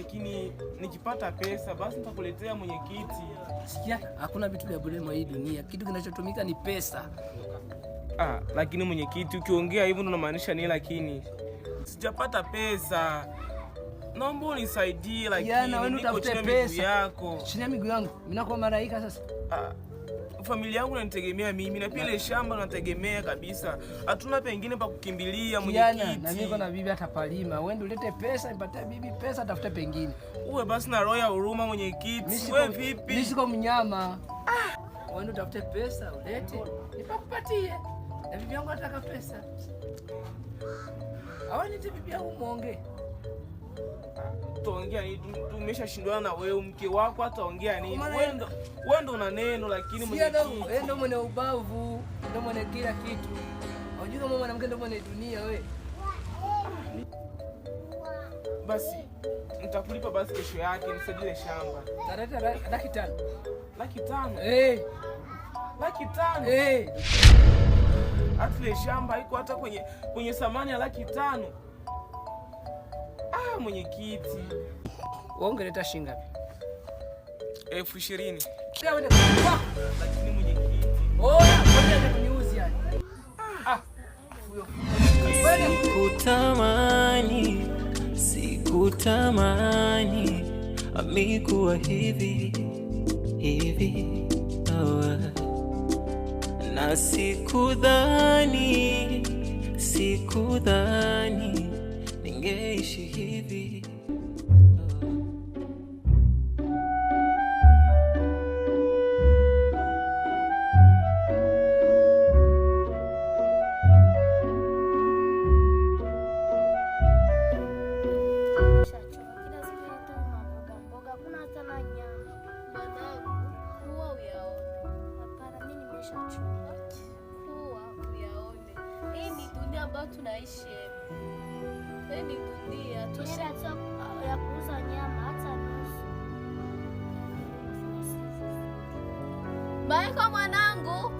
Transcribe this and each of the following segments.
lakini nikipata pesa basi nitakuletea mwenyekiti. Sikia, hakuna vitu vya bure mwa hii dunia. Kitu kinachotumika ni pesa. Lakini mwenyekiti, ukiongea hivyo ndo unamaanisha nini? Lakini sijapata pesa. Naomba unisaidie, lakini niko chini ya miguu yako. Chini ya miguu yangu? Mimi nakuwa malaika sasa? Familia yangu inanitegemea mimi na pia ile shamba nategemea kabisa. Hatuna pengine pa kukimbilia mwenyekiti. Na mimi na bibi atapalima. Wewe ndio ulete pesa, nipatie bibi pesa, tafute pengine. Uwe basi na roho ya huruma mwenyekiti. Wewe vipi? Mimi siko mnyama. Wewe ndio utafute pesa, ulete, nipakupatie. Na bibi yangu anataka pesa. Awaniite bibi yangu muongee. Tuongea nini? Tumeshashindana na wewe, mke wako ataongea nini? Wewe ndo una neno, lakini mwenyekiti. Wewe ndo mwenye ubavu, ndo mwenye kila kitu. Unajua mama mwanamke ndo mwenye dunia wewe. Basi nitakulipa basi kesho yake nisaidie shamba. Tarata laki tano. Laki tano? Laki tano? Atile shamba iko hata kwenye thamani ya laki tano. Mwenyekiti. Ungeleta shilingi ngapi? 20,000. Lakini mwenyekiti. Ngoja kuniuzi yani. Sikutamani amekuwa hivi na sikudhani ningeishi hivi. Tunaishi ni dunia tushaacha ya kuuza nyama hata nusu. Baiko mwanangu,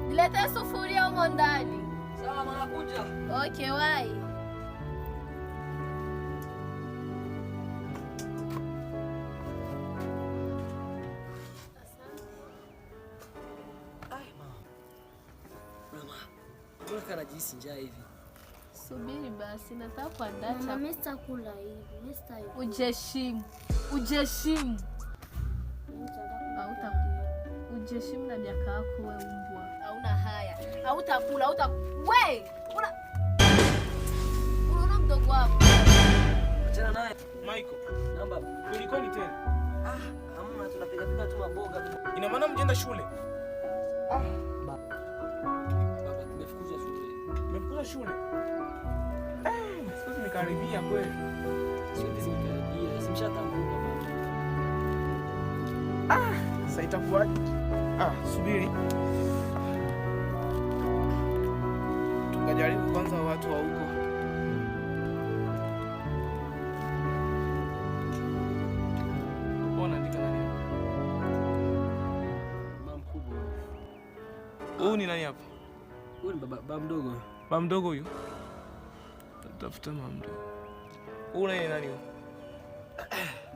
nilete sufuria humo ndani. Sawa, nakuja. Okay, wai. Kana jinsi njaa hivi. Subiri basi, nataka kuandaa chakula. Mimi sitakula hivi. Ujeshimu. Ujeshimu na miaka yako wewe mbwa. Hauna haya. Hautakula, wewe. Unaona mdogo wako. Achana naye. Michael, namba. Kulikoni tena? Hamna, tunapiga tu maboga tu. Ina maana mjenda shule? Shule. Sasa nimekaribia kweli. Simekaribia, simshatambuka baba. Sasa itakuwaje? Subiri. Tukajaribu kwanza watu wa huko. Ona ndika nani hapa? Mama mkubwa. Huyu ni nani hapa? Huyu ni baba mdogo. Baba mdogo huyu? Tafuta mama mdogo. Huyu ni nani huyu?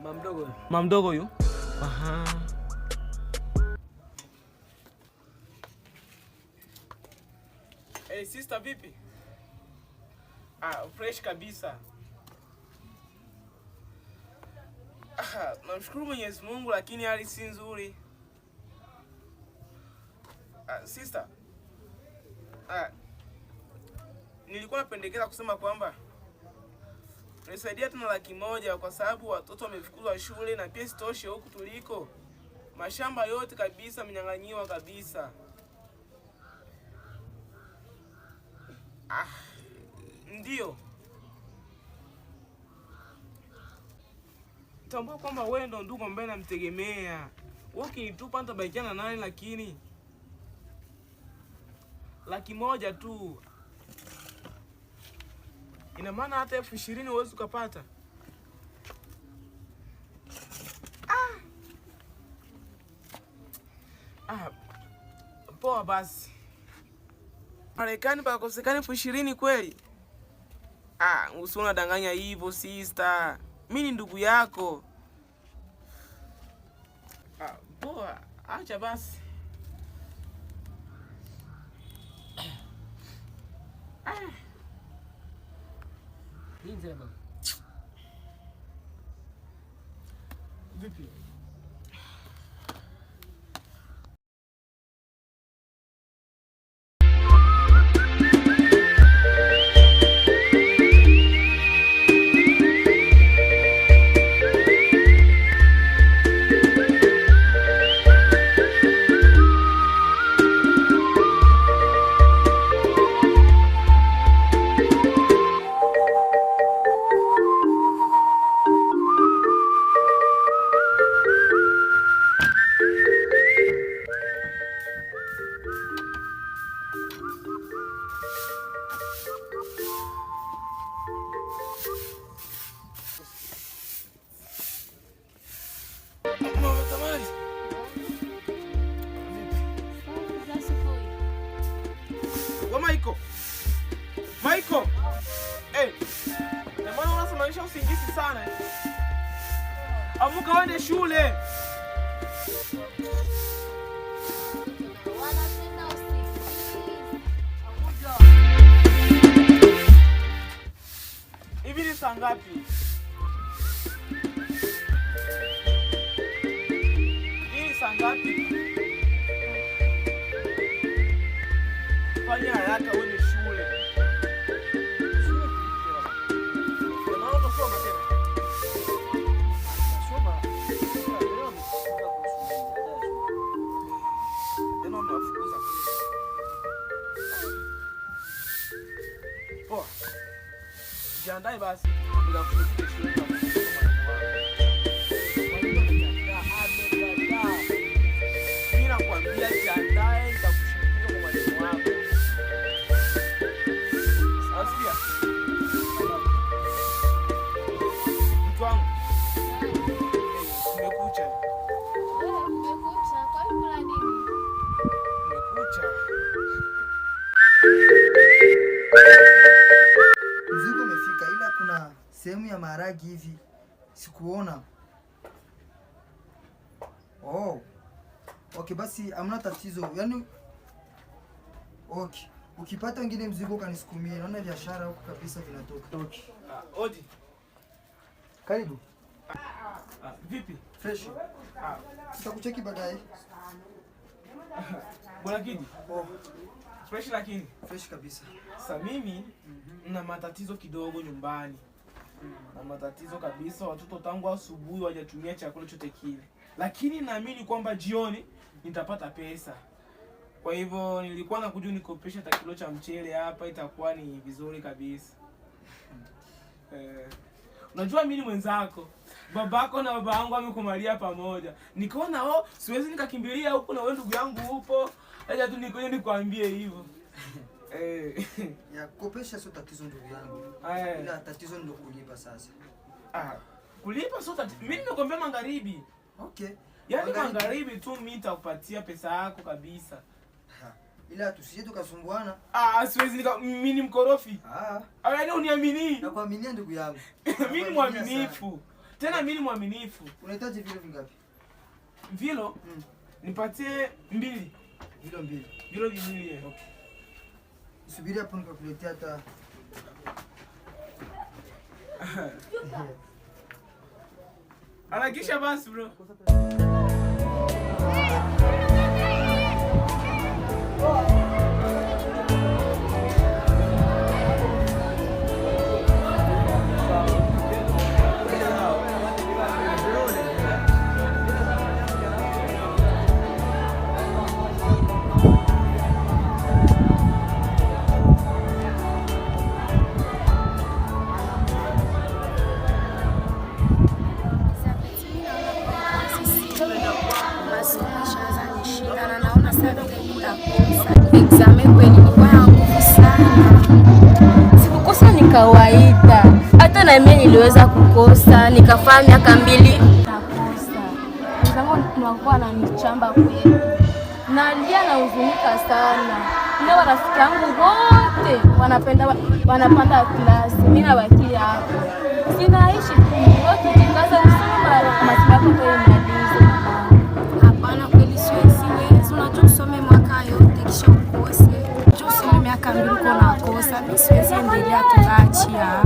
Mama mdogo. Mama mdogo huyu? Hey sister, vipi? Fresh kabisa. Namshukuru Mwenyezi Mungu, lakini hali si nzuri. Sister. Nilikuwa napendekeza kusema kwamba nisaidia tena 100,000 kwa sababu watoto wamefukuzwa shule, na pia sitoshe huku tuliko mashamba yote kabisa mnyang'anyiwa kabisa. Ndio. Tambua kwamba wewe ndo ndugu ambaye namtegemea. Wewe ukinitupa nitabakiana nani? Lakini 100,000 tu. Ina maana hata 20,000 huwezi ukapata. Poa basi. Marekani pakosekana 20,000 kweli? Usio unadanganya hivyo sister. Mimi ni ndugu yako. Poa, acha basi. Vipi? Michael. Eh. Jamani unasemanisha usingizi sana. Amuka uende shule. Hivi ni saa ngapi? Hii saa ngapi? Fanya haraka uende shule. Jiandae basi. Mimi nakwambia jiandae, nitakushirikisha kwa mwalimu wako. Asikia? Mtu wangu. Nimekucha. Umekucha. Kwa hiyo kuna nini? Nimekucha. Mzigo umefika, ila kuna sehemu ya maharagi hivi sikuona. Oh. Okay, basi hamna tatizo. Yaani okay. Ukipata wengine mzigo kanisukumie. Naona biashara huko kabisa vinatoka. Okay. Odi. Karibu. Vipi? Fresh. Tutakucheki baadaye. Bwana Kidi. Oh. Fresh lakini. Fresh kabisa. Sasa mimi na matatizo kidogo nyumbani. Na matatizo kabisa, watoto tangu asubuhi hawajatumia chakula chote kile. Lakini naamini kwamba jioni nitapata pesa. Kwa hivyo nilikuwa nakuja nikopesha hata kilo cha mchele hapa, itakuwa ni vizuri kabisa. Unajua mimi ni mwenzako. Babako na baba yangu wamekumalia pamoja. Nikaona siwezi nikakimbilia huko na wewe ndugu yangu upo. Acha tu nikoje nikwambie hivyo. Ya kopesha sio tatizo ndugu yangu. Ila tatizo ndio kulipa sasa. Kulipa sio tatizo. Mimi nimekwambia magharibi. Okay. Yaani magharibi tu mimi nitakupatia pesa yako kabisa. Ila tusije tukasumbuana. Siwezi mimi ni mkorofi. Yaani uniamini? Nakuaminia ndugu yangu. Mimi ni mwaminifu. Tena mimi ni mwaminifu. Unahitaji vilo vingapi? Vilo? Nipatie 2. Vilo 2. Vilo 2. Okay. Subiri hapo nikakuletea hata. Harakisha basi bro. Examen kweli ilikuwa ya nguvu sana. Sikukosa ni kawaida. Hata na mimi niliweza kukosa, nikafanya miaka 2 nikakosa. Ndio tunakuwa na michamba kweli. Nalia na huzunika sana. Leo rafiki yangu wote wanapanda klasi. Mimi na wakili hapo. Sinaishi tu. Ukikaza kusoma masomo yako kwa imalizo. Hapana, kweli siwezi. Unajua usome mwaka yote kisha ukose. Usome miaka 2 uko nakosa. Mimi siwezi endelea tunaachia.